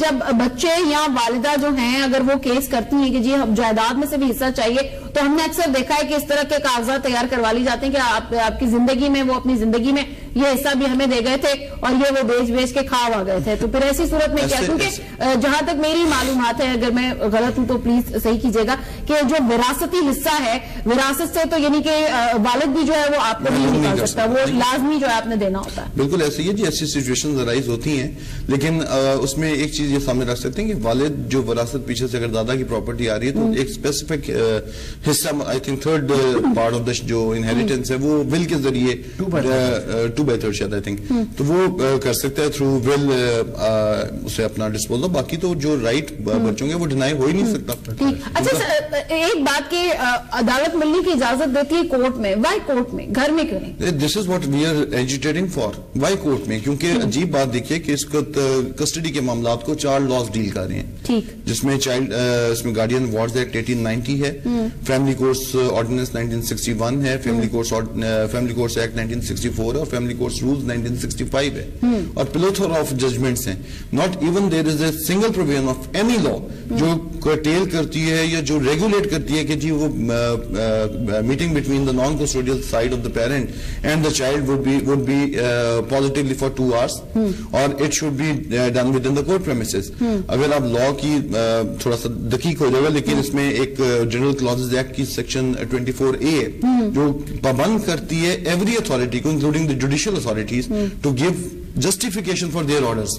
جب بچے یا والدہ جو ہیں اگر وہ کیس کرتی ہیں کہ جی جائیداد میں سے بھی حصہ چاہیے، تو ہم نے اکثر دیکھا ہے کہ اس طرح کے کاغذات تیار کروا لی جاتے ہیں کہ آپ کی زندگی میں وہ اپنی زندگی میں یہ حصہ بھی ہمیں دے گئے تھے اور یہ وہ بیچ کے کھا گئے تھے. تو پھر ایسی صورت میں کیا؟ کیونکہ جہاں تک میری معلومات ہے، اگر میں غلط ہوں تو پلیز صحیح کیجیے گا، کہ جو وراثتی حصہ ہے وراثت سے تو یعنی کہ والد بھی جو ہے وہ آپ کو نہیں نکال سکتا، وہ لازمی جو ہے آپ نے دینا ہوتا ہے. بالکل ایسے ہی جی، ایسی سچویشن رائز ہوتی ہیں، لیکن اس میں ایک چیز یہ سامنے رکھ سکتے ہیں کہ والد جو وراثت پیچھے سے اگر دادا کی پراپرٹی آ رہی ہے تو ایک اسپیسیفک حصہ، I think third part of the جو انہیریٹنس ہے وہ ول کے ذریعے 2/3 شاید آئی تھنک، تو وہ کر سکتا ہے تھرو ول اسے اپنا ڈسپوز. باقی تو جو رائٹ بچوں گے وہ ڈینائی ہو ہی نہیں سکتا. اچھا سر، ایک بات کہ عدالت ملنے کی اجازت دیتی ہے کورٹ میں، وائی کورٹ میں، گھر میں کیوں نہیں؟ This is what we are agitating for. Why court میں؟ کیونکہ عجیب بات دیکھیے کہ اس کو کسٹڈی کے معاملات کو 4 لاز ڈیل کر رہے ہیں، جس میں چائلڈ، اس میں گارڈین وارڈز ایکٹ 1890 ہے، فیملی کورٹس آرڈیننس 1961 ہے، فیملی کورٹس ایکٹ 1964 ہے، اور فیملی کورٹس رولز 1965 ہے، اور پلیتھورا آف ججمنٹس ہیں. Not even there is a single provision of any law جو کرٹیل کرتی ہے یا جو ریگولیٹ کرتی ہے کہ جی وہ meeting between the naan custodial side of the parent and the child would be positively for 2 hours اور it should be done within the court premises. اگر آپ لا کی تھوڑا سا دقیق ہو جائے گا، لیکن اس میں ایک جنرل کلازز ایکٹ کی سیکشن 24A جو پابند کرتی ہے ایوری اتھارٹی کو including the judicial authorities to give justification for their orders.